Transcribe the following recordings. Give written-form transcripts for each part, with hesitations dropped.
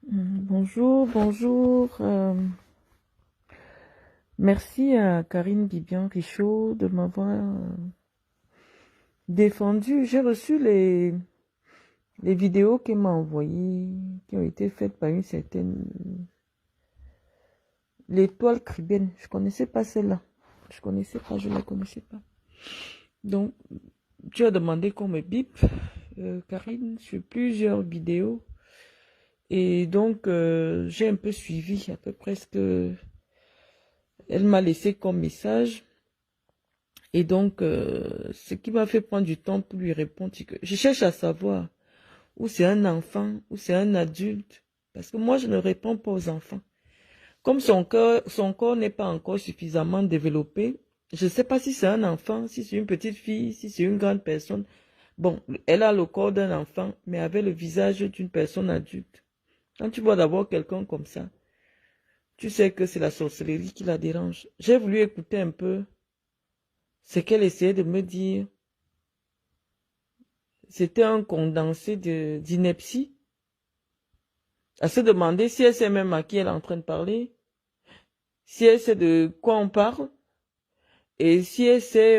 Bonjour, bonjour. Merci à Karine Bibian-Richaud de m'avoir défendu. J'ai reçu les vidéos qu'elle m'a envoyées, qui ont été faites par une certaine... L'étoile cribienne. Je connaissais pas celle-là. Je connaissais pas, je la connaissais pas. Donc, tu as demandé qu'on me bip, Karine, sur plusieurs vidéos. Et donc, j'ai un peu suivi à peu près ce que elle m'a laissé comme message. Et donc, ce qui m'a fait prendre du temps pour lui répondre, c'est que je cherche à savoir où c'est un enfant, où c'est un adulte. Parce que moi, je ne réponds pas aux enfants. Comme son corps n'est pas encore suffisamment développé, je ne sais pas si c'est un enfant, si c'est une petite fille, si c'est une grande personne. Bon, elle a le corps d'un enfant, mais avec le visage d'une personne adulte. Quand tu vois d'abord quelqu'un comme ça, tu sais que c'est la sorcellerie qui la dérange. J'ai voulu écouter un peu ce qu'elle essayait de me dire. C'était un condensé d'ineptie. À se demander si elle sait même à qui elle est en train de parler, si elle sait de quoi on parle, et si elle sait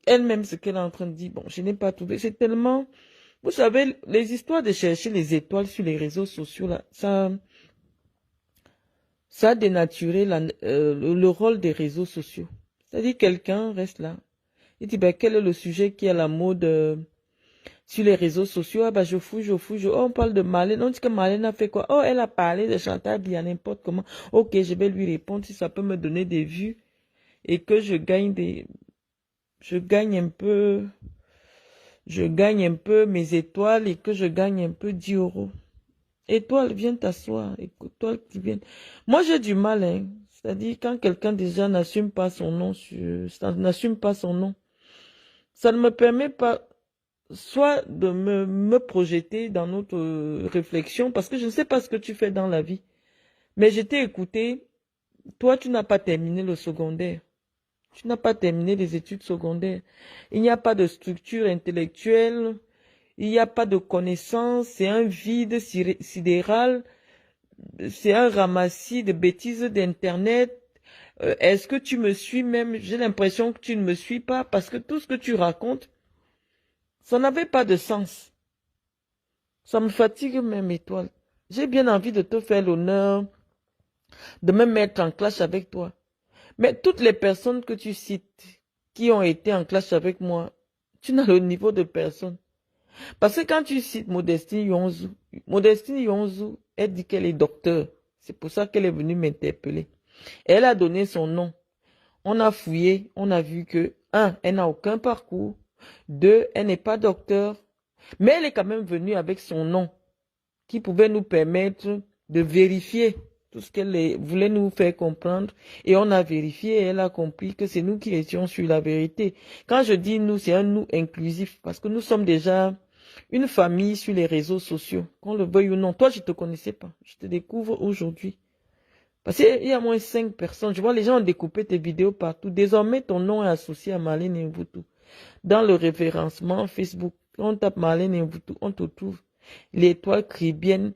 elle-même ce qu'elle est en train de dire. Bon, je n'ai pas trouvé. C'est tellement... Vous savez, les histoires de chercher les étoiles sur les réseaux sociaux, là, ça a dénaturé le rôle des réseaux sociaux. C'est-à-dire quelqu'un reste là. Il dit, ben, quel est le sujet qui est à la mode sur les réseaux sociaux? Ah bah je fouille. Oh, on parle de Marlène. On dit que Marlène a fait quoi? Oh, elle a parlé de Chantal bien n'importe comment. Ok, je vais lui répondre si ça peut me donner des vues et que je gagne un peu, je gagne un peu mes étoiles et que je gagne un peu 10 euros. Étoile, viens t'asseoir. Étoile qui vient. Moi, j'ai du mal, hein. C'est-à-dire quand quelqu'un déjà n'assume pas son nom, n'assume pas son nom, ça ne me permet pas soit de me projeter dans notre réflexion, parce que je ne sais pas ce que tu fais dans la vie. Mais je t'ai écouté, toi tu n'as pas terminé le secondaire. Tu n'as pas terminé les études secondaires. Il n'y a pas de structure intellectuelle, il n'y a pas de connaissances, c'est un vide sidéral, c'est un ramassis de bêtises d'Internet. Est-ce que tu me suis même? J'ai l'impression que tu ne me suis pas, parce que tout ce que tu racontes, ça n'avait pas de sens. Ça me fatigue même, étoile. J'ai bien envie de te faire l'honneur, de me mettre en clash avec toi. Mais toutes les personnes que tu cites, qui ont été en clash avec moi, tu n'as le niveau de personne. Parce que quand tu cites Modestine Yonzou, elle dit qu'elle est docteur. C'est pour ça qu'elle est venue m'interpeller. Elle a donné son nom. On a fouillé, on a vu que, un, elle n'a aucun parcours. Deux, elle n'est pas docteur. Mais elle est quand même venue avec son nom, qui pouvait nous permettre de vérifier tout ce qu'elle voulait nous faire comprendre. Et on a vérifié et elle a compris que c'est nous qui étions sur la vérité. Quand je dis nous, c'est un nous inclusif, parce que nous sommes déjà une famille sur les réseaux sociaux, qu'on le veuille ou non. Toi, je ne te connaissais pas. Je te découvre aujourd'hui. Parce qu'il y a moins 5 personnes. Je vois les gens ont découpé tes vidéos partout. Désormais, ton nom est associé à Marlène Mvutu. Dans le référencement Facebook, on tape Marlène Mvutu, on te trouve. L'étoile cribienne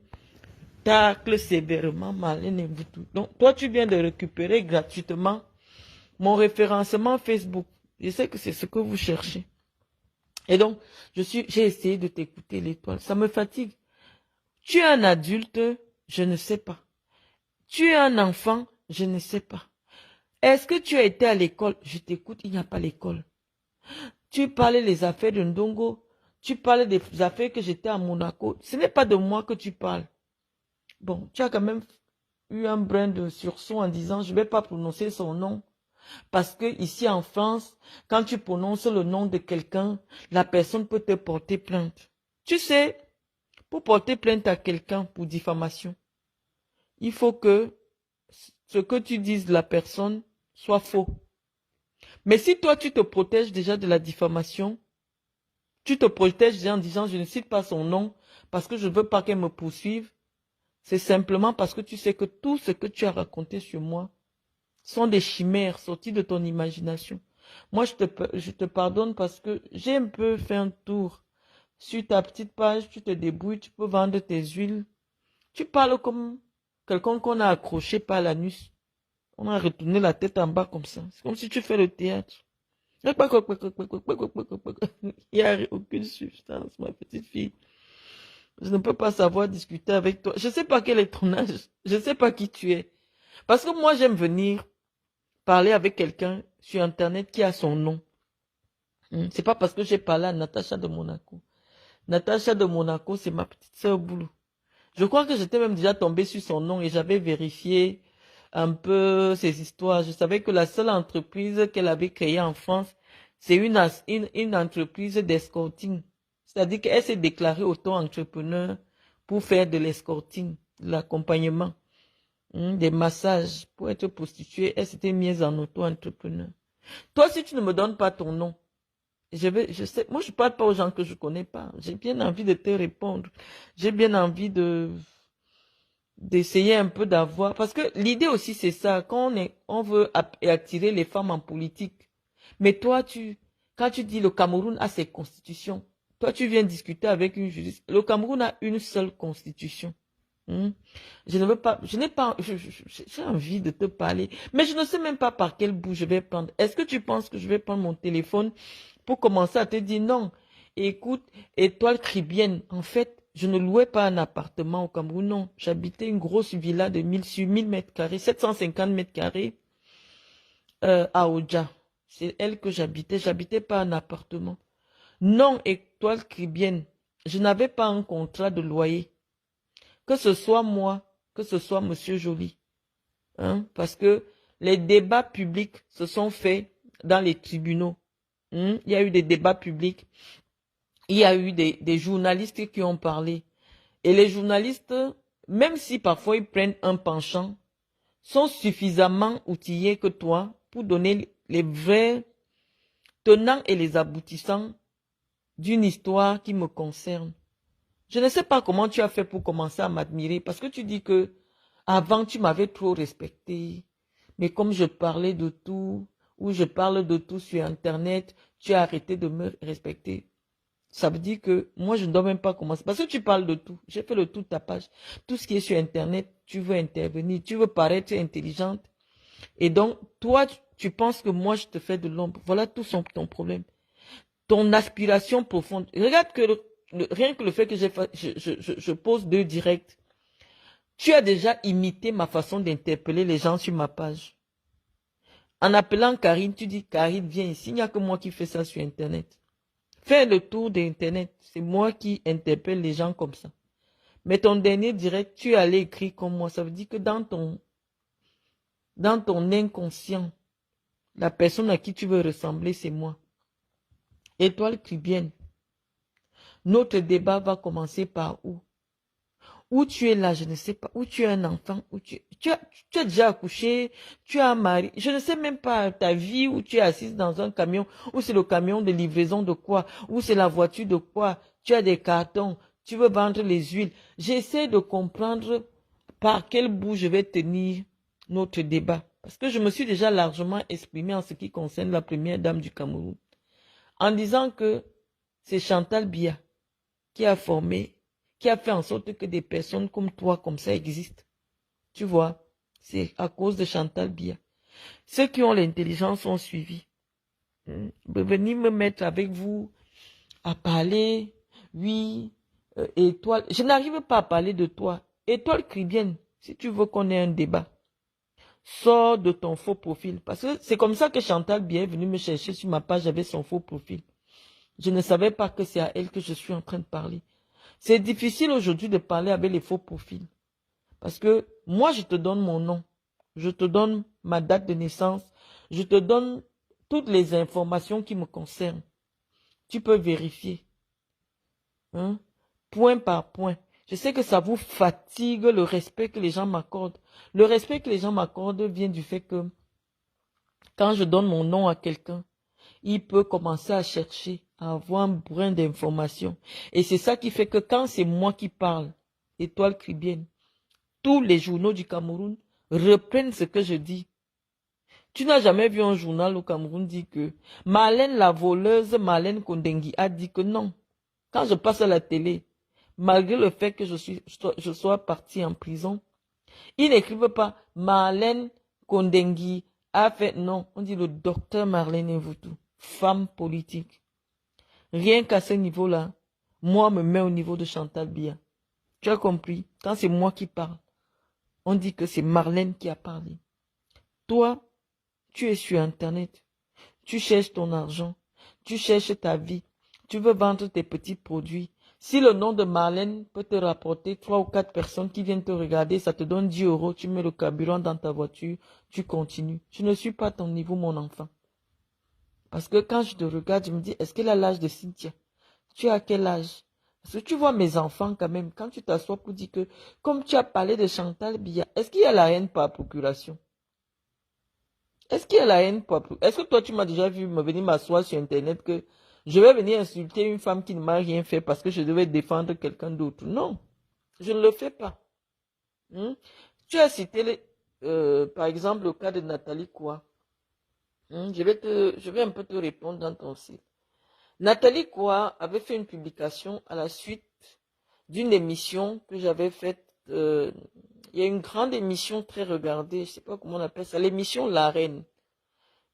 tacle sévèrement Marlène Mvutu. Donc, toi, tu viens de récupérer gratuitement mon référencement Facebook. Je sais que c'est ce que vous cherchez. Et donc, j'ai essayé de t'écouter, l'étoile. Ça me fatigue. Tu es un adulte, je ne sais pas. Tu es un enfant, je ne sais pas. Est-ce que tu as été à l'école? Je t'écoute, il n'y a pas l'école. Tu parlais des affaires de Ndongo. Tu parlais des affaires que j'étais à Monaco. Ce n'est pas de moi que tu parles. Bon, tu as quand même eu un brin de sursaut en disant je ne vais pas prononcer son nom. Parce que ici en France, quand tu prononces le nom de quelqu'un, la personne peut te porter plainte. Tu sais, pour porter plainte à quelqu'un pour diffamation, il faut que ce que tu dises de la personne soit faux. Mais si toi tu te protèges déjà de la diffamation, tu te protèges déjà en disant je ne cite pas son nom parce que je ne veux pas qu'elle me poursuive, c'est simplement parce que tu sais que tout ce que tu as raconté sur moi sont des chimères sorties de ton imagination. Moi, je te pardonne parce que j'ai un peu fait un tour sur ta petite page, tu te débrouilles, tu peux vendre tes huiles, Tu parles comme quelqu'un qu'on a accroché par l'anus. On a retourné la tête en bas comme ça. C'est comme si tu fais le théâtre. Il n'y a aucune substance, ma petite fille. Je ne peux pas savoir discuter avec toi. Je ne sais pas quel est ton âge. Je ne sais pas qui tu es. Parce que moi, j'aime venir parler avec quelqu'un sur Internet qui a son nom. C'est pas parce que j'ai parlé à Natacha de Monaco. Natacha de Monaco, c'est ma petite sœur Boulou. Je crois que j'étais même déjà tombée sur son nom et j'avais vérifié un peu ses histoires. Je savais que la seule entreprise qu'elle avait créée en France, c'est une entreprise d'escorting. C'est-à-dire qu'elle s'est déclarée auto-entrepreneur pour faire de l'escorting, de l'accompagnement, des massages, pour être prostituée. Elle s'était mise en auto-entrepreneur. Toi, si tu ne me donnes pas ton nom, je sais, moi je parle pas aux gens que je connais pas. J'ai bien envie de te répondre. J'ai bien envie d'essayer un peu d'avoir, parce que l'idée aussi c'est ça, quand on veut attirer les femmes en politique. Mais toi, quand tu dis le Cameroun a ses constitutions, toi tu viens discuter avec une juriste. Le Cameroun a une seule constitution. Je ne veux pas, je n'ai pas, j'ai envie de te parler, mais je ne sais même pas par quel bout je vais prendre. Est-ce que tu penses que je vais prendre mon téléphone pour commencer à te dire non? Écoute, étoile cribienne, en fait, je ne louais pas un appartement au Cameroun, non. J'habitais une grosse villa de 1000 sur 1000 mètres carrés, 750 mètres carrés, à Oja. C'est elle que j'habitais pas un appartement. Non, étoile cribienne, je n'avais pas un contrat de loyer. Que ce soit moi, que ce soit Monsieur Joly. Parce que les débats publics se sont faits dans les tribunaux. Il y a eu des débats publics. Il y a eu des journalistes qui ont parlé. Et les journalistes, même si parfois ils prennent un penchant, sont suffisamment outillés que toi pour donner les vrais tenants et les aboutissants d'une histoire qui me concerne. Je ne sais pas comment tu as fait pour commencer à m'admirer, parce que tu dis que avant tu m'avais trop respecté, mais comme je parlais de tout, ou je parle de tout sur Internet, tu as arrêté de me respecter. Ça veut dire que moi je ne dois même pas commencer, parce que tu parles de tout. J'ai fait le tour de ta page. Tout ce qui est sur Internet, tu veux intervenir, tu veux paraître intelligente. Et donc, toi, tu penses que moi je te fais de l'ombre. Voilà tout ton problème. Ton aspiration profonde. Regarde que rien que le fait que je pose 2 directs, tu as déjà imité ma façon d'interpeller les gens sur ma page. En appelant Karine, tu dis Karine, viens ici. Il n'y a que moi qui fais ça sur Internet. Fais le tour d'Internet. C'est moi qui interpelle les gens comme ça. Mais ton dernier direct, tu es allé écrire comme moi. Ça veut dire que dans ton inconscient, la personne à qui tu veux ressembler, c'est moi. Étoile cubienne. Notre débat va commencer par où? Où tu es là, je ne sais pas. Où tu es un enfant, où tu as déjà accouché, tu as un mari. Je ne sais même pas ta vie, où tu es assise dans un camion, où c'est le camion de livraison de quoi, où c'est la voiture de quoi, tu as des cartons, tu veux vendre les huiles. J'essaie de comprendre par quel bout je vais tenir notre débat. Parce que je me suis déjà largement exprimé en ce qui concerne la première dame du Cameroun. En disant que c'est Chantal Biya qui a fait en sorte que des personnes comme toi, comme ça, existent. Tu vois, c'est à cause de Chantal Biya. Ceux qui ont l'intelligence ont suivi. Venir me mettre avec vous à parler, oui, étoile. Je n'arrive pas à parler de toi. Étoile cribienne, si tu veux qu'on ait un débat, sors de ton faux profil. Parce que c'est comme ça que Chantal Biya est venue me chercher sur ma page avec son faux profil. Je ne savais pas que c'est à elle que je suis en train de parler. C'est difficile aujourd'hui de parler avec les faux profils. Parce que moi, je te donne mon nom. Je te donne ma date de naissance. Je te donne toutes les informations qui me concernent. Tu peux vérifier. Point par point. Je sais que ça vous fatigue le respect que les gens m'accordent. Le respect que les gens m'accordent vient du fait que quand je donne mon nom à quelqu'un, il peut commencer à chercher, à avoir un brin d'information. Et c'est ça qui fait que quand c'est moi qui parle, étoile cribienne, tous les journaux du Cameroun reprennent ce que je dis. Tu n'as jamais vu un journal au Cameroun dire que Marlène la voleuse, Marlène Kondengi a dit que non. Quand je passe à la télé, malgré le fait que je sois partie en prison. Ils n'écrivent pas Marlène Kondengi a fait, non, on dit le docteur Marlène Mvutu, femme politique. Rien qu'à ce niveau-là, moi me mets au niveau de Chantal Biya. Tu as compris? Quand c'est moi qui parle, on dit que c'est Marlène qui a parlé. Toi, tu es sur Internet, tu cherches ton argent, tu cherches ta vie, tu veux vendre tes petits produits. Si le nom de Marlène peut te rapporter 3 ou 4 personnes qui viennent te regarder, ça te donne 10 euros, tu mets le carburant dans ta voiture, tu continues. Je ne suis pas à ton niveau, mon enfant. Parce que quand je te regarde, je me dis, est-ce qu'elle a l'âge de Cynthia? Tu as quel âge? Parce que tu vois mes enfants quand même, quand tu t'assois pour dire que, comme tu as parlé de Chantal Biya, est-ce qu'il y a la haine par procuration? Est-ce qu'il y a la haine par procuration? Est-ce que toi tu m'as déjà vu me venir m'asseoir sur Internet que je vais venir insulter une femme qui ne m'a rien fait parce que je devais défendre quelqu'un d'autre? Non, je ne le fais pas. Tu as cité, par exemple, le cas de Nathalie Koua. Je vais un peu te répondre dans ton site. Nathalie Koua avait fait une publication à la suite d'une émission que j'avais faite. Il y a une grande émission très regardée, je ne sais pas comment on appelle ça, l'émission La Reine.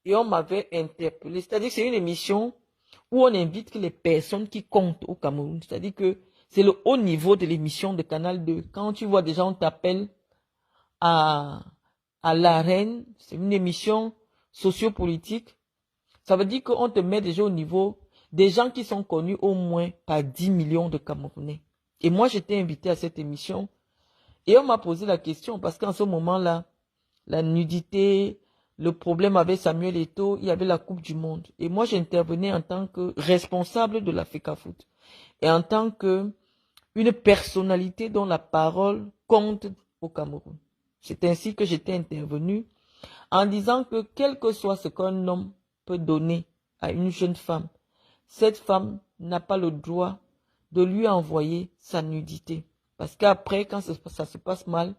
Et on m'avait interpellé. C'est-à-dire que c'est une émission où on invite les personnes qui comptent au Cameroun. C'est-à-dire que c'est le haut niveau de l'émission de Canal 2. Quand tu vois déjà, on t'appelle à La Reine, c'est une émission sociopolitique. Ça veut dire qu'on te met déjà au niveau des gens qui sont connus au moins par 10 millions de Camerounais. Et moi, j'étais invité à cette émission. Et on m'a posé la question parce qu'en ce moment-là, la nudité, le problème avec Samuel Eto'o, il y avait la Coupe du Monde. Et moi, j'intervenais en tant que responsable de la FECAFOOT. Et en tant que une personnalité dont la parole compte au Cameroun. C'est ainsi que j'étais intervenu en disant que quel que soit ce qu'un homme peut donner à une jeune femme, cette femme n'a pas le droit de lui envoyer sa nudité. Parce qu'après, quand ça se passe mal,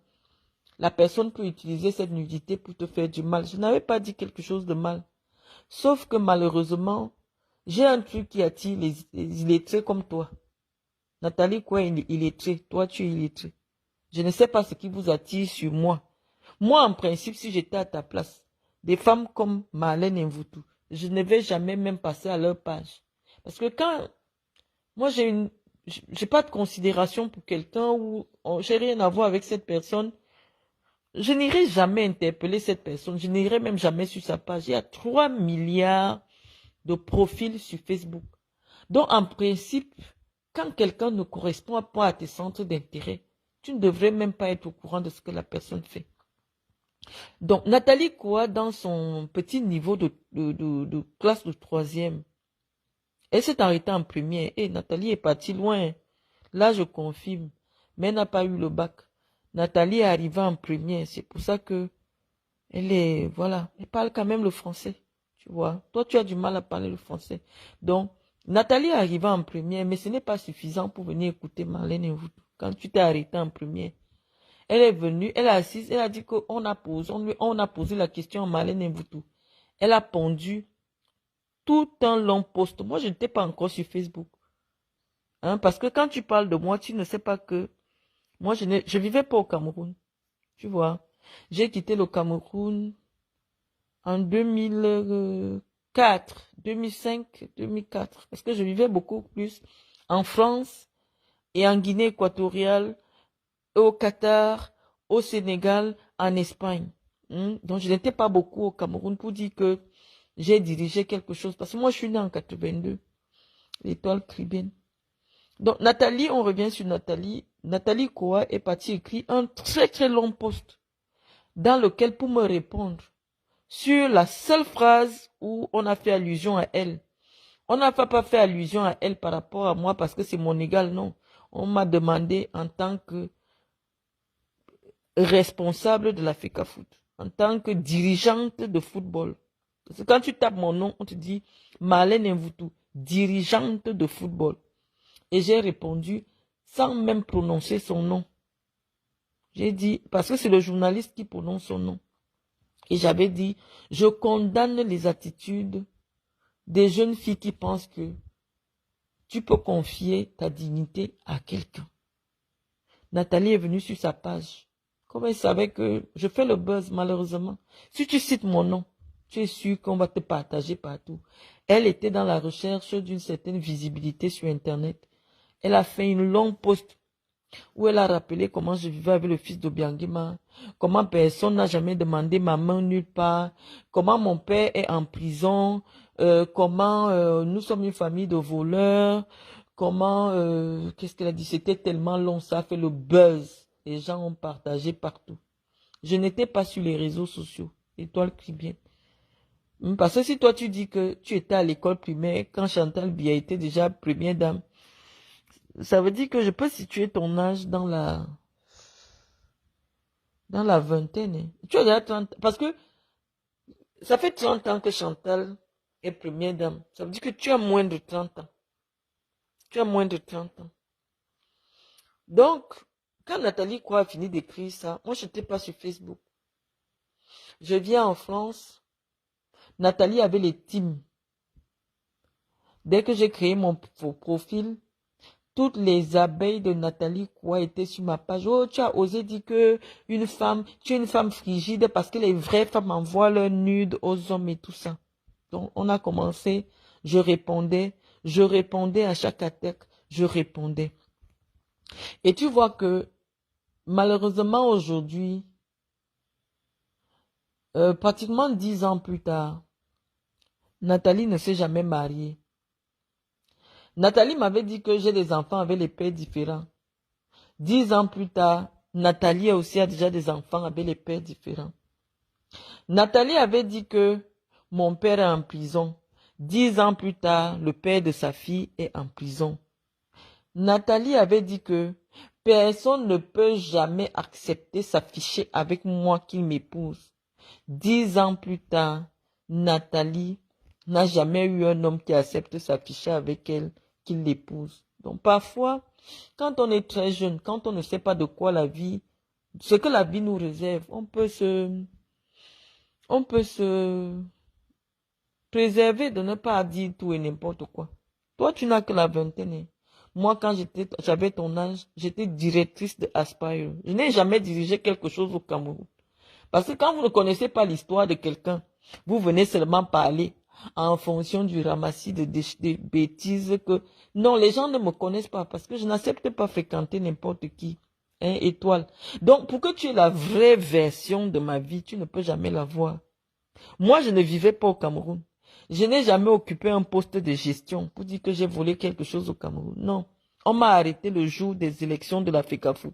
la personne peut utiliser cette nudité pour te faire du mal. Je n'avais pas dit quelque chose de mal. Sauf que malheureusement, j'ai un truc qui attire les illettrés comme toi. Nathalie, quoi, illettré. Toi, tu es illettré. Je ne sais pas ce qui vous attire sur moi. Moi, en principe, si j'étais à ta place, des femmes comme Marlène Mvutu, je ne vais jamais même passer à leur page. Parce que quand moi, j'ai pas de considération pour quelqu'un ou j'ai rien à voir avec cette personne, je n'irai jamais interpeller cette personne. Je n'irai même jamais sur sa page. Il y a 3 milliards de profils sur Facebook. Donc, en principe, quand quelqu'un ne correspond pas à tes centres d'intérêt, tu ne devrais même pas être au courant de ce que la personne fait. Donc, Nathalie Koua, dans son petit niveau de classe de 3e, elle s'est arrêtée en première. Et Nathalie est partie loin. Là, je confirme. Mais elle n'a pas eu le bac. Nathalie est arrivée en première. C'est pour ça que voilà, elle parle quand même le français. Tu vois. Toi, tu as du mal à parler le français. Donc, Nathalie est arrivée en première, mais ce n'est pas suffisant pour venir écouter Marlène Mvutu. Quand tu t'es arrêtée en première, elle est venue, elle est assise, elle a dit qu'on a posé la question à Marlène Mvutu. Elle a pondu tout un long post. Moi, je n'étais pas encore sur Facebook. Parce que quand tu parles de moi, tu ne sais pas que moi, je vivais pas au Cameroun. Tu vois. J'ai quitté le Cameroun en 2004, 2005, 2004. Parce que je vivais beaucoup plus en France et en Guinée équatoriale, au Qatar, au Sénégal, en Espagne. Donc, je n'étais pas beaucoup au Cameroun pour dire que j'ai dirigé quelque chose. Parce que moi, je suis née en 82. L'étoile tribune. Donc, Nathalie, on revient sur Nathalie. Nathalie Koua est partie écrire un très très long post dans lequel, pour me répondre, sur la seule phrase où on a fait allusion à elle. On n'a pas fait allusion à elle par rapport à moi parce que c'est mon égal, non. On m'a demandé en tant que responsable de la FECAFOOT, en tant que dirigeante de football. Parce que quand tu tapes mon nom, on te dit Marlène Mvutu, dirigeante de football. Et j'ai répondu sans même prononcer son nom. J'ai dit, parce que c'est le journaliste qui prononce son nom. Et j'avais dit, je condamne les attitudes des jeunes filles qui pensent que tu peux confier ta dignité à quelqu'un. Nathalie est venue sur sa page. Comme elle savait que je fais le buzz, malheureusement. Si tu cites mon nom, tu es sûr qu'on va te partager partout. Elle était dans la recherche d'une certaine visibilité sur Internet. Elle a fait une longue post où elle a rappelé comment je vivais avec le fils d'Obiangema, comment personne n'a jamais demandé ma main nulle part, comment mon père est en prison, comment nous sommes une famille de voleurs, comment, qu'est-ce qu'elle a dit, c'était tellement long, ça a fait le buzz. Les gens ont partagé partout. Je n'étais pas sur les réseaux sociaux. Étoile crie bien. Parce que si toi tu dis que tu étais à l'école primaire quand Chantal Biya était déjà première dame, ça veut dire que je peux situer ton âge dans la vingtaine. Hein. Tu as déjà 30 parce que ça fait 30 ans que Chantal est première dame. Ça veut dire que tu as moins de 30 ans. Tu as moins de 30 ans. Donc, quand Nathalie Croix a fini d'écrire ça, moi je n'étais pas sur Facebook. Je viens en France. Nathalie avait les teams. Dès que j'ai créé mon profil, toutes les abeilles de Nathalie Croix étaient sur ma page. Oh, tu as osé dire que tu es une femme frigide parce que les vraies femmes envoient leurs nudes aux hommes et tout ça. Donc, on a commencé, je répondais à chaque attaque, je répondais. Et tu vois que, malheureusement aujourd'hui, pratiquement 10 ans plus tard, Nathalie ne s'est jamais mariée. Nathalie m'avait dit que j'ai des enfants avec les pères différents. 10 ans plus tard, Nathalie aussi a déjà des enfants avec les pères différents. Nathalie avait dit que mon père est en prison. 10 ans plus tard, le père de sa fille est en prison. Nathalie avait dit que personne ne peut jamais accepter s'afficher avec moi qu'il m'épouse. 10 ans plus tard, Nathalie n'a jamais eu un homme qui accepte s'afficher avec elle, qu'il l'épouse. Donc parfois, quand on est très jeune, quand on ne sait pas de quoi la vie, ce que la vie nous réserve, on peut se préserver de ne pas dire tout et n'importe quoi. Toi, tu n'as que la vingtaine. Moi, quand j'avais ton âge, j'étais directrice de Aspire. Je n'ai jamais dirigé quelque chose au Cameroun. Parce que quand vous ne connaissez pas l'histoire de quelqu'un, vous venez seulement parler en fonction du ramassis de bêtises que... Non, les gens ne me connaissent pas parce que je n'accepte pas fréquenter n'importe qui. Hein, étoile. Donc, pour que tu aies la vraie version de ma vie, tu ne peux jamais la voir. Moi, je ne vivais pas au Cameroun. Je n'ai jamais occupé un poste de gestion pour dire que j'ai volé quelque chose au Cameroun. Non. On m'a arrêté le jour des élections de la FECAFOOT.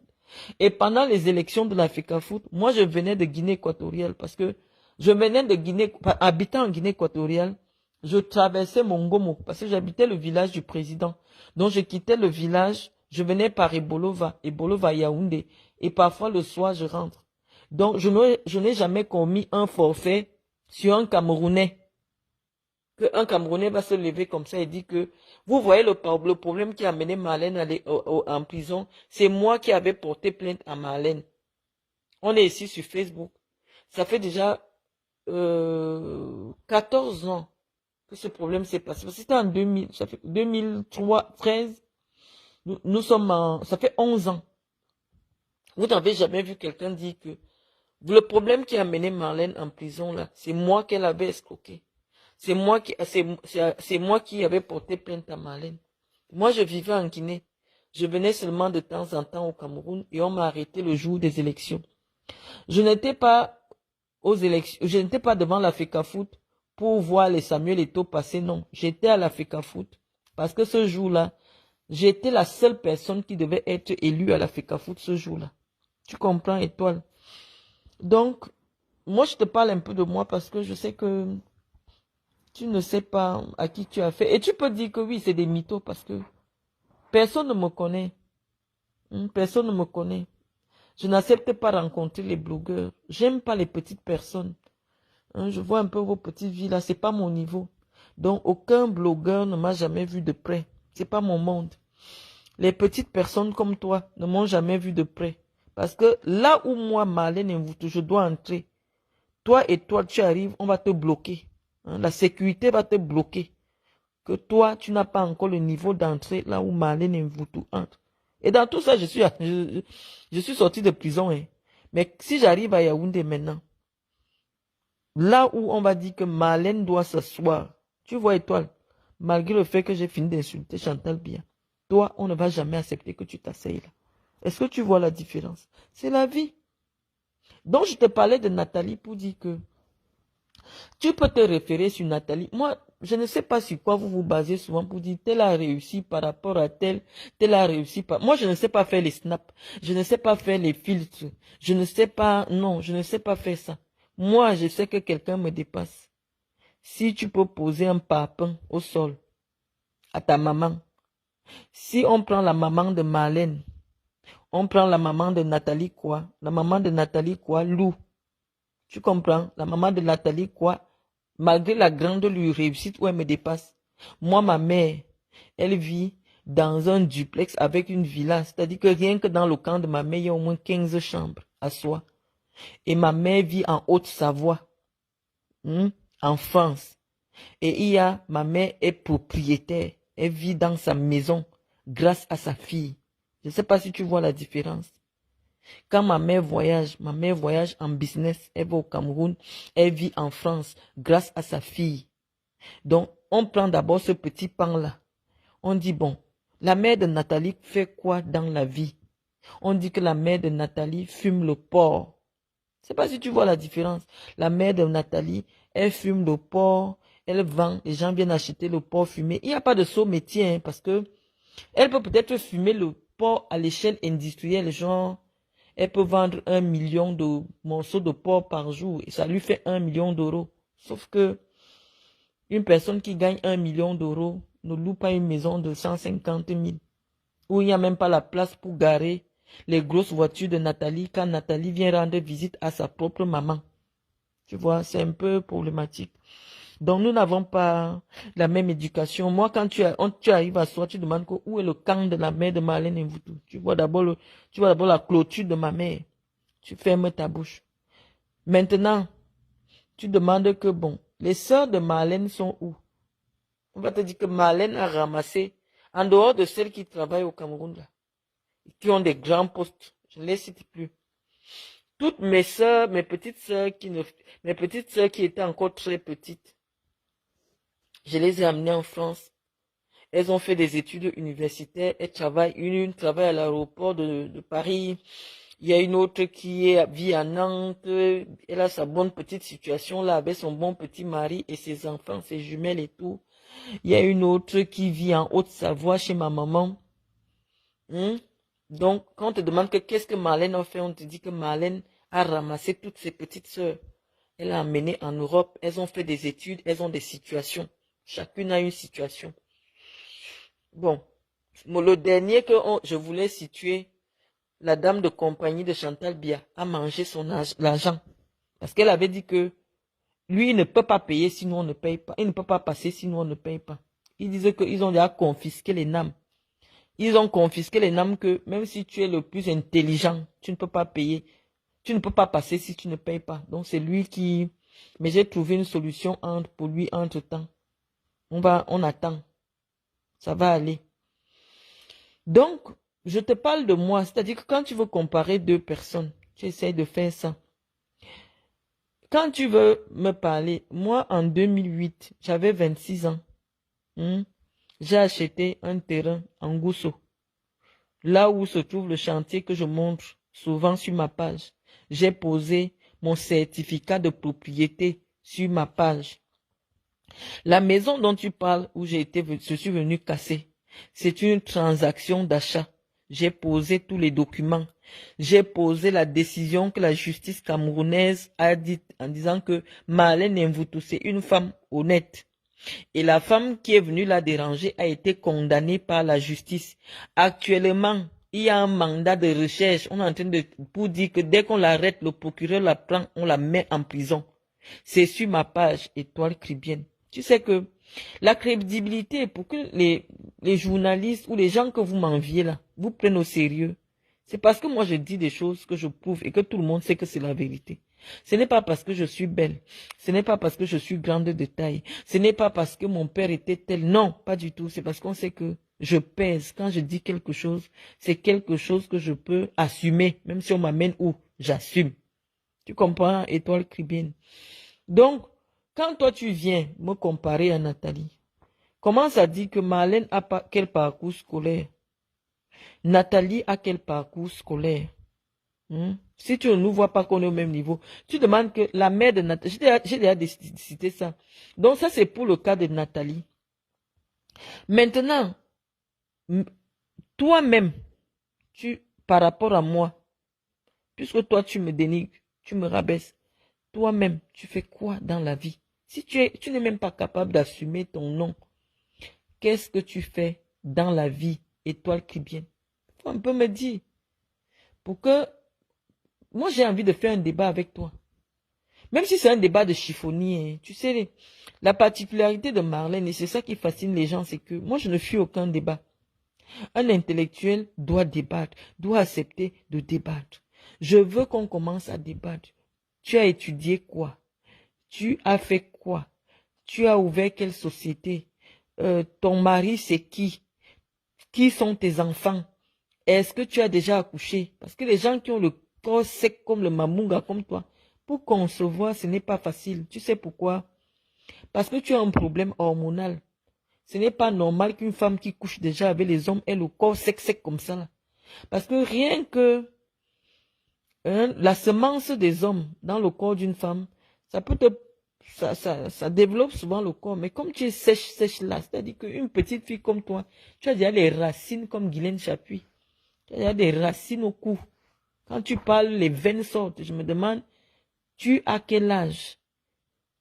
Et pendant les élections de la FECAFOOT, moi, je venais de Guinée équatoriale parce que je venais de Guinée, habitant en Guinée équatoriale, je traversais Mongomo parce que j'habitais le village du président. Donc, je quittais le village, je venais par Ebolova Yaoundé. Et parfois, le soir, je rentre. Donc, je n'ai jamais commis un forfait sur un Camerounais. Qu'un Camerounais va se lever comme ça et dire que, vous voyez le problème qui a amené Marlène en prison, c'est moi qui avais porté plainte à Marlène. On est ici sur Facebook. Ça fait déjà 14 ans que ce problème s'est passé. C'était en 2000, ça fait 2003, 13. Nous sommes ça fait 11 ans. Vous n'avez jamais vu quelqu'un dire que le problème qui a amené Marlène en prison là, c'est moi qu'elle avait escroqué. C'est moi qui avais porté plainte à Marlène. Moi, je vivais en Guinée. Je venais seulement de temps en temps au Cameroun et on m'a arrêté le jour des élections. Je n'étais pas aux élections, je n'étais pas devant la FECAFOOT pour voir les Samuel Eto'o passer, non. J'étais à la FECAFOOT parce que ce jour-là, j'étais la seule personne qui devait être élue à la FECAFOOT ce jour-là. Tu comprends, Étoile? Donc, moi, je te parle un peu de moi parce que je sais que tu ne sais pas à qui tu as fait. Et tu peux dire que oui, c'est des mythos parce que personne ne me connaît. Personne ne me connaît. Je n'accepte pas rencontrer les blogueurs. J'aime pas les petites personnes. Je vois un peu vos petites vies là, c'est pas mon niveau. Donc, aucun blogueur ne m'a jamais vu de près. C'est pas mon monde. Les petites personnes comme toi ne m'ont jamais vu de près. Parce que là où moi, Marlène, je dois entrer, toi et toi, tu arrives, on va te bloquer. La sécurité va te bloquer. Que toi, tu n'as pas encore le niveau d'entrée là où Marlène Mvutu entre. Et dans tout ça, je suis sorti de prison. Hein. Mais si j'arrive à Yaoundé maintenant, là où on va dire que Marlène doit s'asseoir, tu vois Étoile, malgré le fait que j'ai fini d'insulter Chantal Biya, toi, on ne va jamais accepter que tu t'asseyes là. Est-ce que tu vois la différence? C'est la vie. Donc, je te parlais de Nathalie pour dire que tu peux te référer sur Nathalie. Moi, je ne sais pas sur quoi vous vous basez souvent pour dire tel a réussi par rapport à tel, tel a réussi par... Moi, je ne sais pas faire les snaps. Je ne sais pas faire les filtres. Je ne sais pas... Non, je ne sais pas faire ça. Moi, je sais que quelqu'un me dépasse. Si tu peux poser un papin au sol à ta maman, si on prend la maman de Marlène, on prend la maman de Nathalie quoi, la maman de Nathalie quoi, Lou, tu comprends, la maman de Nathalie quoi, malgré la grande lui réussite où elle me dépasse. Moi, ma mère, elle vit dans un duplex avec une villa, c'est-à-dire que rien que dans le camp de ma mère, il y a au moins 15 chambres à soi. Et ma mère vit en Haute-Savoie, en France. Et ma mère est propriétaire. Elle vit dans sa maison grâce à sa fille. Je ne sais pas si tu vois la différence. Quand ma mère voyage en business. Elle va au Cameroun. Elle vit en France grâce à sa fille. Donc, on prend d'abord ce petit pan-là. On dit, bon, la mère de Nathalie fait quoi dans la vie? On dit que la mère de Nathalie fume le porc. Je ne sais pas si tu vois la différence. La mère de Nathalie, elle fume le porc. Elle vend, les gens viennent acheter le porc fumé. Il n'y a pas de saut métier, hein, parce que elle peut peut-être fumer le porc à l'échelle industrielle, genre, elle peut vendre 1 million de morceaux de porc par jour et ça lui fait 1 million d'euros. Sauf que une personne qui gagne 1 million d'euros ne loue pas une maison de 150 000, où il n'y a même pas la place pour garer les grosses voitures de Nathalie quand Nathalie vient rendre visite à sa propre maman. Tu vois, c'est un peu problématique. Donc, nous n'avons pas la même éducation. Moi, quand tu arrives à soi, tu demandes où est le camp de la mère de Marlène Mvutu. Tu vois d'abord la clôture de ma mère. Tu fermes ta bouche. Maintenant, tu demandes que, bon, les sœurs de Marlène sont où? On va te dire que Marlène a ramassé, en dehors de celles qui travaillent au Cameroun, là, qui ont des grands postes. Je ne les cite plus. Toutes mes sœurs, mes petites sœurs qui étaient encore très petites, je les ai amenées en France. Elles ont fait des études universitaires. Elles travaillent. Une travaille à l'aéroport de Paris. Il y a une autre qui vit à Nantes. Elle a sa bonne petite situation là avec son bon petit mari et ses enfants, ses jumelles et tout. Il y a une autre qui vit en Haute-Savoie chez ma maman. Donc, quand on te demande qu'est-ce que Marlène a fait, on te dit que Marlène a ramassé toutes ses petites sœurs. Elle a emmené en Europe. Elles ont fait des études. Elles ont des situations. Chacune a une situation. Bon, le dernier que je voulais situer, la dame de compagnie de Chantal Biya a mangé son l'argent. Parce qu'elle avait dit que lui, il ne peut pas payer sinon on ne paye pas. Il ne peut pas passer sinon on ne paye pas. Ils disaient qu'ils ont déjà confisqué les NAM. Ils ont confisqué les NAM que même si tu es le plus intelligent, tu ne peux pas payer. Tu ne peux pas passer si tu ne payes pas. Donc c'est lui qui... Mais j'ai trouvé une solution pour lui entre-temps. On attend. Ça va aller. Donc, je te parle de moi. C'est-à-dire que quand tu veux comparer deux personnes, tu essaies de faire ça. Quand tu veux me parler, moi en 2008, j'avais 26 ans. J'ai acheté un terrain en Gousso. Là où se trouve le chantier que je montre souvent sur ma page. J'ai posé mon certificat de propriété sur ma page. La maison dont tu parles, où je suis venu casser, c'est une transaction d'achat. J'ai posé tous les documents. J'ai posé la décision que la justice camerounaise a dite en disant que Marlène Mvutu, c'est une femme honnête. Et la femme qui est venue la déranger a été condamnée par la justice. Actuellement, il y a un mandat de recherche. On est en train pour dire que dès qu'on l'arrête, le procureur la prend, on la met en prison. C'est sur ma page Étoile Cribienne. Tu sais que la crédibilité pour que les journalistes ou les gens que vous m'enviez là, vous prennent au sérieux. C'est parce que moi je dis des choses que je prouve et que tout le monde sait que c'est la vérité. Ce n'est pas parce que je suis belle. Ce n'est pas parce que je suis grande de taille. Ce n'est pas parce que mon père était tel. Non, pas du tout. C'est parce qu'on sait que je pèse. Quand je dis quelque chose, c'est quelque chose que je peux assumer. Même si on m'amène où, j'assume. Tu comprends, étoile Caribbean. Donc, quand toi tu viens me comparer à Nathalie, comment ça dit que Marlène a quel parcours scolaire? Nathalie a quel parcours scolaire? Si tu ne nous vois pas qu'on est au même niveau, tu demandes que la mère de Nathalie, j'ai déjà cité ça. Donc ça c'est pour le cas de Nathalie. Maintenant, toi-même, par rapport à moi, puisque toi tu me dénigres, tu me rabaisses, toi-même, tu fais quoi dans la vie? Si tu n'es même pas capable d'assumer ton nom, qu'est-ce que tu fais dans la vie, étoile Caribbean? Faut un peu me dire. Pour que, moi j'ai envie de faire un débat avec toi. Même si c'est un débat de chiffonnier, tu sais, la particularité de Marlène, et c'est ça qui fascine les gens, c'est que moi je ne fuis aucun débat. Un intellectuel doit débattre, doit accepter de débattre. Je veux qu'on commence à débattre. Tu as étudié quoi? Tu as fait quoi? Tu as ouvert quelle société? Ton mari, c'est qui? Qui sont tes enfants? Est-ce que tu as déjà accouché? Parce que les gens qui ont le corps sec comme le mamunga, comme toi, pour concevoir, ce n'est pas facile. Tu sais pourquoi? Parce que tu as un problème hormonal. Ce n'est pas normal qu'une femme qui couche déjà avec les hommes ait le corps sec comme ça. Là. Parce que rien que la semence des hommes dans le corps d'une femme, ça peut te... Ça développe souvent le corps. Mais comme tu es sèche là, c'est-à-dire qu'une petite fille comme toi, tu as déjà les racines comme Guylaine Chapuis. Tu as déjà des racines au cou. Quand tu parles, les veines sortent. Je me demande, tu as quel âge?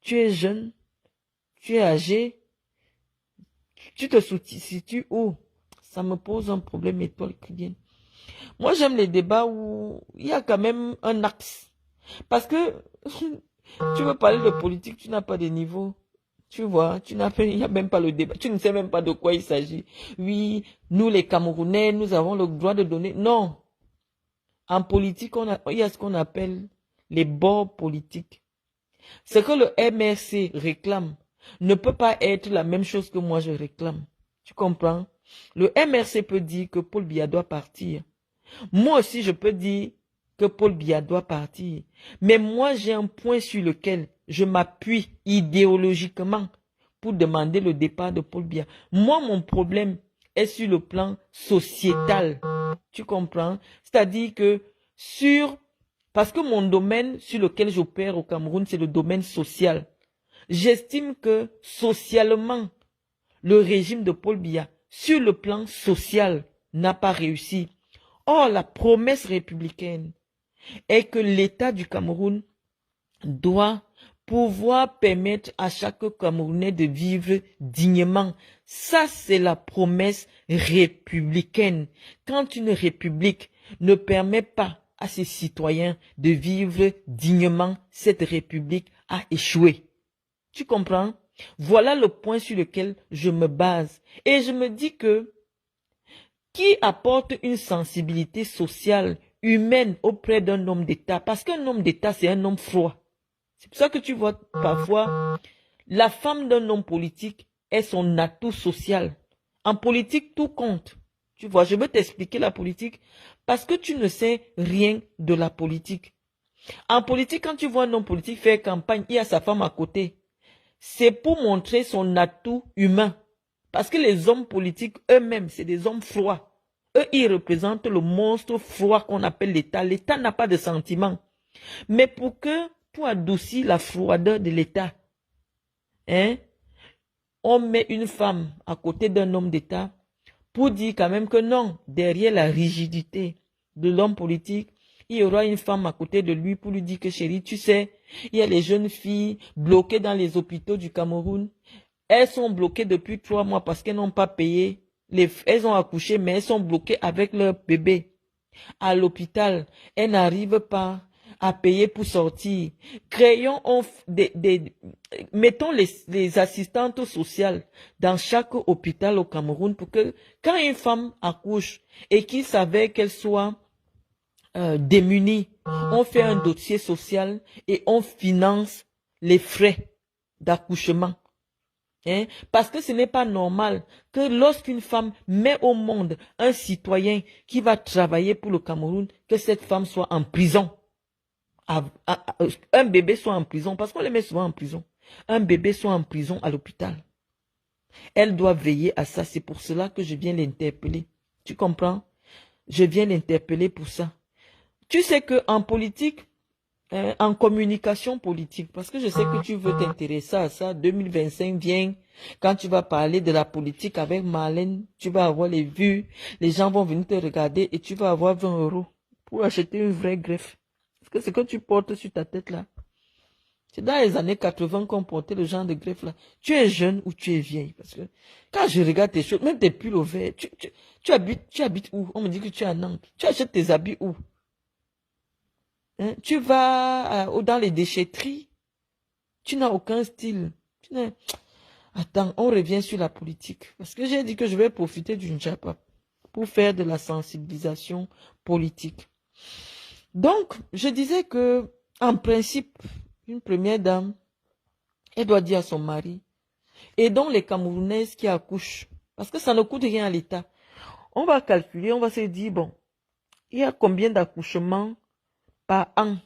Tu es jeune? Tu es âgé? Tu te situes où? Ça me pose un problème, étoile Caribbean. Moi, j'aime les débats où il y a quand même un axe. Parce que tu veux parler de politique, tu n'as pas de niveau. Tu vois, il n'y a même pas le débat. Tu ne sais même pas de quoi il s'agit. Oui, nous les Camerounais, nous avons le droit de donner. Non. En politique, il y a ce qu'on appelle les bords politiques. Ce que le MRC réclame ne peut pas être la même chose que moi je réclame. Tu comprends? Le MRC peut dire que Paul Biya doit partir. Moi aussi, je peux dire que Paul Biya doit partir. Mais moi, j'ai un point sur lequel je m'appuie idéologiquement pour demander le départ de Paul Biya. Moi, mon problème est sur le plan sociétal. Tu comprends? C'est-à-dire que parce que mon domaine sur lequel j'opère au Cameroun, c'est le domaine social. J'estime que socialement, le régime de Paul Biya, sur le plan social, n'a pas réussi. Or, la promesse républicaine est que l'État du Cameroun doit pouvoir permettre à chaque Camerounais de vivre dignement. Ça, c'est la promesse républicaine. Quand une république ne permet pas à ses citoyens de vivre dignement, cette république a échoué. Tu comprends? Voilà le point sur lequel je me base. Et je me dis que qui apporte une sensibilité sociale, humaine auprès d'un homme d'État, parce qu'un homme d'État, c'est un homme froid. C'est pour ça que tu vois parfois, la femme d'un homme politique est son atout social. En politique, tout compte. Tu vois, je veux t'expliquer la politique parce que tu ne sais rien de la politique. En politique, quand tu vois un homme politique faire campagne, il y a sa femme à côté. C'est pour montrer son atout humain. Parce que les hommes politiques eux-mêmes, c'est des hommes froids. Eux, ils représentent le monstre froid qu'on appelle l'État. L'État n'a pas de sentiments. Mais pour adoucir la froideur de l'État, on met une femme à côté d'un homme d'État pour dire quand même que non, derrière la rigidité de l'homme politique, il y aura une femme à côté de lui pour lui dire que chérie, tu sais, il y a les jeunes filles bloquées dans les hôpitaux du Cameroun. Elles sont bloquées depuis 3 mois parce qu'elles n'ont pas payé. Elles ont accouché, mais elles sont bloquées avec leur bébé. À l'hôpital, elles n'arrivent pas à payer pour sortir. Mettons les assistantes sociales dans chaque hôpital au Cameroun pour que quand une femme accouche et qu'il s'avère qu'elle soit démunie, on fait un dossier social et on finance les frais d'accouchement. Hein? Parce que ce n'est pas normal que lorsqu'une femme met au monde un citoyen qui va travailler pour le Cameroun, que cette femme soit en prison. Un bébé soit en prison, parce qu'on les met souvent en prison. Un bébé soit en prison à l'hôpital. Elle doit veiller à ça. C'est pour cela que je viens l'interpeller. Tu comprends? Je viens l'interpeller pour ça. Tu sais qu'en politique, en communication politique, parce que je sais que tu veux t'intéresser à ça, 2025 vient, quand tu vas parler de la politique avec Marlène, tu vas avoir les vues, les gens vont venir te regarder et tu vas avoir 20 € pour acheter une vraie greffe. Parce que ce que tu portes sur ta tête là, c'est dans les années 80 qu'on portait le genre de greffe là. Tu es jeune ou tu es vieille? Parce que quand je regarde tes choses, même tes pulls au vert, tu habites où? On me dit que tu es à Nantes. Tu achètes tes habits où? Hein? Tu vas dans les déchetteries. Tu n'as aucun style. Attends, on revient sur la politique. Parce que j'ai dit que je vais profiter du Njapa pour faire de la sensibilisation politique. Donc, je disais que, en principe, une première dame, elle doit dire à son mari, aidons les Camerounaises qui accouchent. Parce que ça ne coûte rien à l'État. On va calculer, on va se dire, bon, il y a combien d'accouchements par an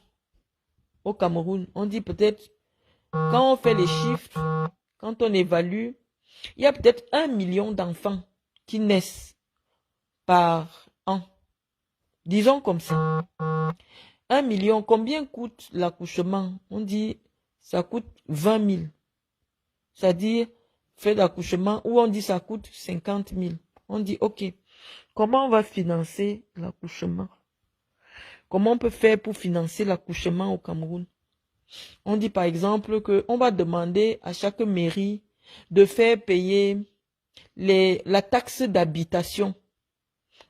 au Cameroun? On dit peut-être, quand on fait les chiffres, quand on évalue, il y a peut-être 1 million d'enfants qui naissent par an. Disons comme ça. 1 million, combien coûte l'accouchement? On dit, ça coûte 20 000. C'est-à-dire, fait d'accouchement, ou on dit ça coûte 50 000. On dit, ok, comment on va financer l'accouchement? Comment on peut faire pour financer l'accouchement au Cameroun? On dit par exemple qu'on va demander à chaque mairie de faire payer la taxe d'habitation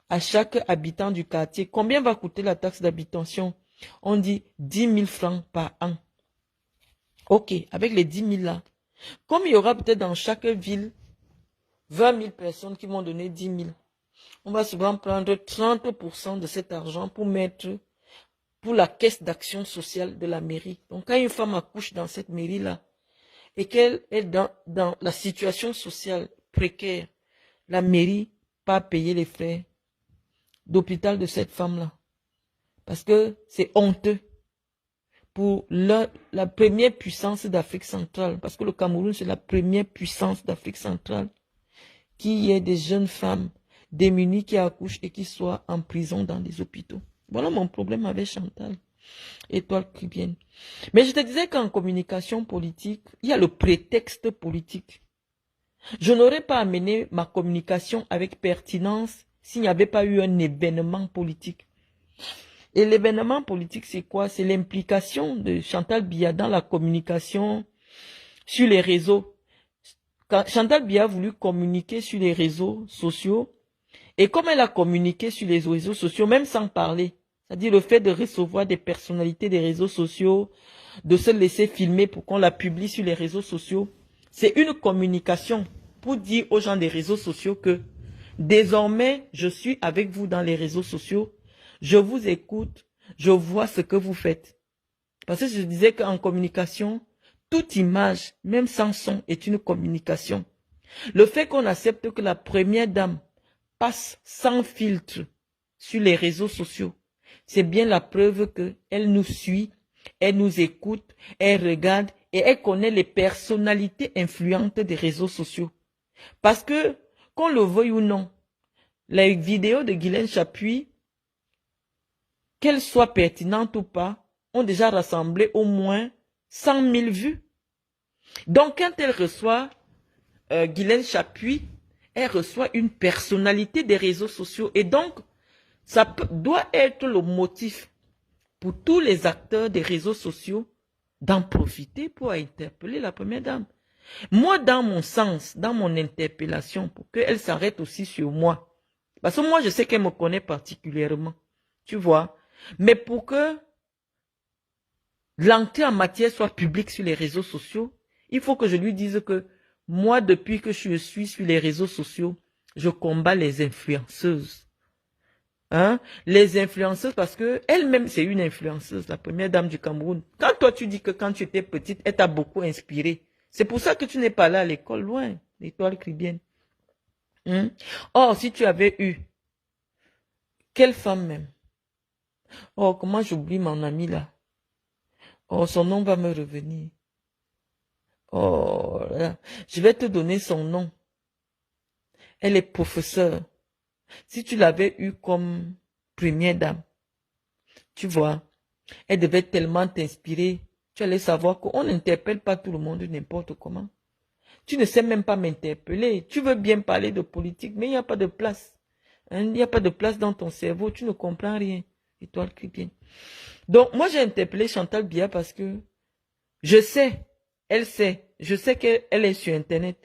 à chaque habitant du quartier. Combien va coûter la taxe d'habitation? On dit 10 000 francs par an. Ok, avec les 10 000 là, comme il y aura peut-être dans chaque ville 20 000 personnes qui vont donner 10 000, on va souvent prendre 30% de cet argent pour mettre pour la caisse d'action sociale de la mairie. Donc quand une femme accouche dans cette mairie-là et qu'elle est dans la situation sociale précaire, la mairie pas payer les frais d'hôpital de cette femme-là. Parce que c'est honteux pour la première puissance d'Afrique centrale. Parce que le Cameroun, c'est la première puissance d'Afrique centrale. Qu'il y ait des jeunes femmes démunies qui accouchent et qui soient en prison dans des hôpitaux. Voilà mon problème avec Chantal, Étoile Caribbeenne. Mais je te disais qu'en communication politique, il y a le prétexte politique. Je n'aurais pas amené ma communication avec pertinence s'il n'y avait pas eu un événement politique. Et l'événement politique, c'est quoi? C'est l'implication de Chantal Biya dans la communication sur les réseaux. Quand Chantal Biya a voulu communiquer sur les réseaux sociaux, et comme elle a communiqué sur les réseaux sociaux, même sans parler, c'est-à-dire le fait de recevoir des personnalités des réseaux sociaux, de se laisser filmer pour qu'on la publie sur les réseaux sociaux, c'est une communication pour dire aux gens des réseaux sociaux que désormais, je suis avec vous dans les réseaux sociaux, je vous écoute, je vois ce que vous faites. Parce que je disais qu'en communication, toute image, même sans son, est une communication. Le fait qu'on accepte que la première dame passe sans filtre sur les réseaux sociaux, c'est bien la preuve qu'elle nous suit, elle nous écoute, elle regarde et elle connaît les personnalités influentes des réseaux sociaux. Parce que, qu'on le veuille ou non, les vidéos de Guylaine Chapuis, qu'elles soient pertinentes ou pas, ont déjà rassemblé au moins 100 000 vues. Donc, quand elle reçoit Guylaine Chapuis, elle reçoit une personnalité des réseaux sociaux. Et donc, ça doit être le motif pour tous les acteurs des réseaux sociaux d'en profiter pour interpeller la première dame. Moi, dans mon sens, dans mon interpellation, pour qu'elle s'arrête aussi sur moi. Parce que moi, je sais qu'elle me connaît particulièrement. Tu vois. Mais pour que l'entrée en matière soit publique sur les réseaux sociaux, il faut que je lui dise que moi, depuis que je suis sur les réseaux sociaux, je combats les influenceuses. Hein? Les influenceuses, parce que elle-même, c'est une influenceuse, la première dame du Cameroun. Quand toi, tu dis que quand tu étais petite, elle t'a beaucoup inspiré. C'est pour ça que tu n'es pas là à l'école, loin, l'étoile chrétienne. Or, si tu avais eu, quelle femme même? Oh, comment j'oublie mon ami là? Oh, son nom va me revenir. Oh, là. Je vais te donner son nom. Elle est professeure. Si tu l'avais eu comme première dame, tu vois, elle devait tellement t'inspirer. Tu allais savoir qu'on n'interpelle pas tout le monde n'importe comment. Tu ne sais même pas m'interpeller. Tu veux bien parler de politique, mais il n'y a pas de place. Il n'y a pas de place dans ton cerveau. Tu ne comprends rien. Étoile chrétienne. Donc, moi, j'ai interpellé Chantal Biya parce que je sais, elle sait, je sais qu'elle est sur Internet.